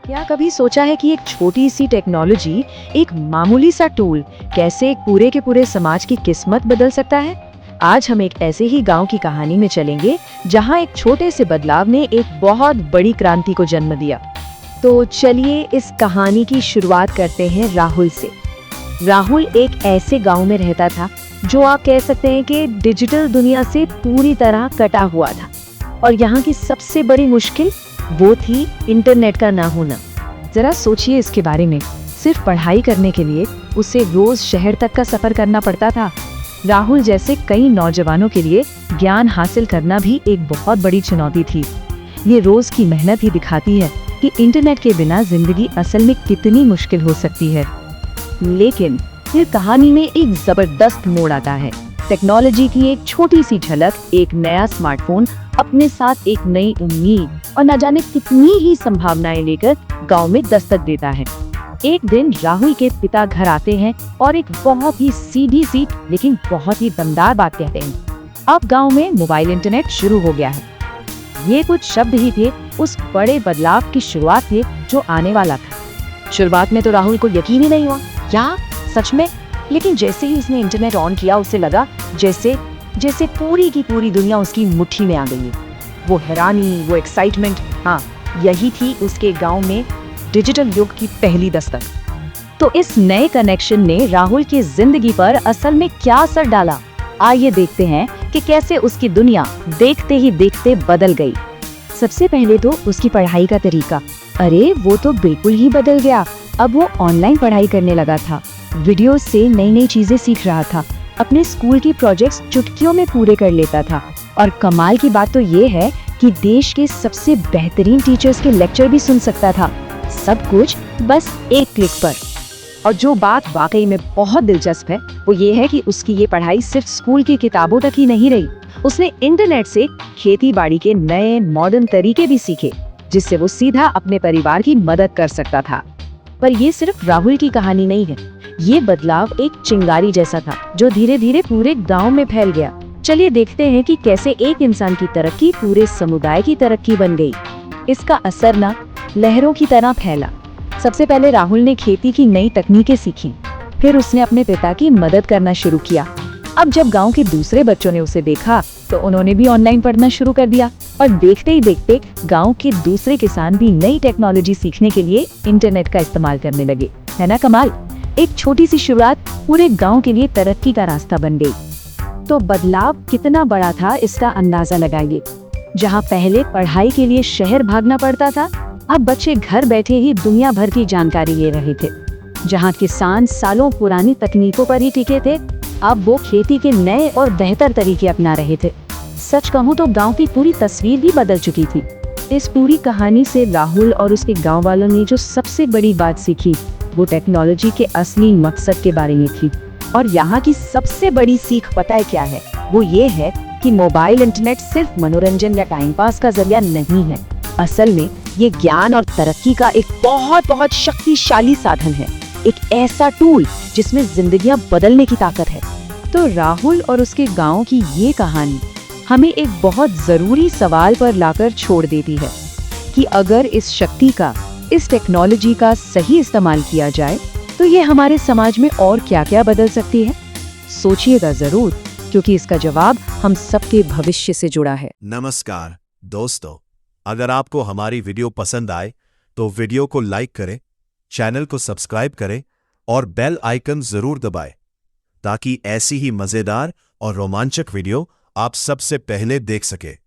क्या कभी सोचा है कि एक छोटी सी टेक्नोलॉजी, एक मामूली सा टूल कैसे एक पूरे के पूरे समाज की किस्मत बदल सकता है? आज हम एक ऐसे ही गांव की कहानी में चलेंगे जहां एक छोटे से बदलाव ने एक बहुत बड़ी क्रांति को जन्म दिया। तो चलिए इस कहानी की शुरुआत करते हैं राहुल से। राहुल एक ऐसे गांव में रहता था जो आप कह सकते हैं कि डिजिटल दुनिया से पूरी तरह कटा हुआ था, और यहाँ की सबसे बड़ी मुश्किल वो थी इंटरनेट का ना होना। जरा सोचिए इसके बारे में। सिर्फ पढ़ाई करने के लिए उसे रोज शहर तक का सफर करना पड़ता था। राहुल जैसे कई नौजवानों के लिए ज्ञान हासिल करना भी एक बहुत बड़ी चुनौती थी। ये रोज की मेहनत ही दिखाती है कि इंटरनेट के बिना जिंदगी असल में कितनी मुश्किल हो सकती है। लेकिन फिर कहानी में एक जबरदस्त मोड़ आता है। टेक्नोलॉजी की एक छोटी सी झलक, एक नया स्मार्टफोन अपने साथ एक नई उम्मीद और न जाने कितनी ही संभावनाएं लेकर गांव में दस्तक देता है। एक दिन राहुल के पिता घर आते हैं और एक बहुत ही सीधी सी लेकिन बहुत ही दमदार बात कहते हैं। अब गांव में मोबाइल इंटरनेट शुरू हो गया है। ये कुछ शब्द ही थे उस बड़े बदलाव की शुरुआत थे जो आने वाला था। शुरुआत में तो राहुल को यकीन ही नहीं हुआ, क्या सच में? लेकिन जैसे ही उसने इंटरनेट ऑन किया उसे लगा जैसे जैसे पूरी की पूरी दुनिया उसकी मुट्ठी में आ गई है। वो हैरानी, वो एक्साइटमेंट, हाँ, यही थी उसके गांव में डिजिटल युग की पहली दस्तक। तो इस नए कनेक्शन ने राहुल की जिंदगी पर असल में क्या असर डाला? आइए देखते हैं कि कैसे उसकी दुनिया देखते ही देखते बदल गई। सबसे पहले तो उसकी पढ़ाई का तरीका, अरे वो तो बिल्कुल ही बदल गया। अब वो ऑनलाइन पढ़ाई करने लगा था, वीडियो से नई नई चीजें सीख रहा था, अपने स्कूल की प्रोजेक्ट्स चुटकियों में पूरे कर लेता था। और कमाल की बात तो ये है कि देश के सबसे बेहतरीन टीचर्स के लेक्चर भी सुन सकता था, सब कुछ बस एक क्लिक पर। और जो बात वाकई में बहुत दिलचस्प है वो ये है कि उसकी ये पढ़ाई सिर्फ स्कूल की किताबों तक ही नहीं रही। उसने इंटरनेट से खेती बाड़ी के नए मॉडर्न तरीके भी सीखे, जिससे वो सीधा अपने परिवार की मदद कर सकता था। पर ये सिर्फ राहुल की कहानी नहीं है, ये बदलाव एक चिंगारी जैसा था जो धीरे धीरे पूरे गांव में फैल गया। चलिए देखते हैं कि कैसे एक इंसान की तरक्की पूरे समुदाय की तरक्की बन गई। इसका असर ना लहरों की तरह फैला। सबसे पहले राहुल ने खेती की नई तकनीकें सीखी, फिर उसने अपने पिता की मदद करना शुरू किया। अब जब गांव के दूसरे बच्चों ने उसे देखा तो उन्होंने भी ऑनलाइन पढ़ना शुरू कर दिया, और देखते ही देखते गांव के दूसरे किसान भी नई टेक्नोलॉजी सीखने के लिए इंटरनेट का इस्तेमाल करने लगे। है ना कमाल? एक छोटी सी शुरुआत पूरे गांव के लिए तरक्की का रास्ता बन गई। तो बदलाव कितना बड़ा था इसका अंदाजा लगाइए। जहां पहले पढ़ाई के लिए शहर भागना पड़ता था, अब बच्चे घर बैठे ही दुनिया भर की जानकारी ले रहे थे। जहां किसान सालों पुरानी तकनीकों पर ही टिके थे, अब वो खेती के नए और बेहतर तरीके अपना रहे थे। सच कहूँ तो गांव की पूरी तस्वीर भी बदल चुकी थी। इस पूरी कहानी से राहुल और उसके गांव वालों ने जो सबसे बड़ी बात सीखी वो टेक्नोलॉजी के असली मकसद के बारे में थी। और यहाँ की सबसे बड़ी सीख पता है क्या है? वो ये है कि मोबाइल इंटरनेट सिर्फ मनोरंजन या टाइम पास का जरिया नहीं है। असल में ये ज्ञान और तरक्की का एक बहुत बहुत शक्तिशाली साधन है, एक ऐसा टूल जिसमें जिंदगियां बदलने की ताकत है। तो राहुल और उसके गांव की ये कहानी हमें एक बहुत जरूरी सवाल पर लाकर छोड़ देती है कि अगर इस शक्ति का, इस टेक्नोलॉजी का सही इस्तेमाल किया जाए तो ये हमारे समाज में और क्या क्या बदल सकती है। सोचिएगा जरूर, क्योंकि इसका जवाब हम सबके भविष्य से जुड़ा है। नमस्कार दोस्तों, अगर आपको हमारी वीडियो पसंद आए तो वीडियो को लाइक करें, चैनल को सब्सक्राइब करें और बेल आइकन जरूर दबाएं, ताकि ऐसी ही मजेदार और रोमांचक वीडियो आप सबसे पहले देख सके।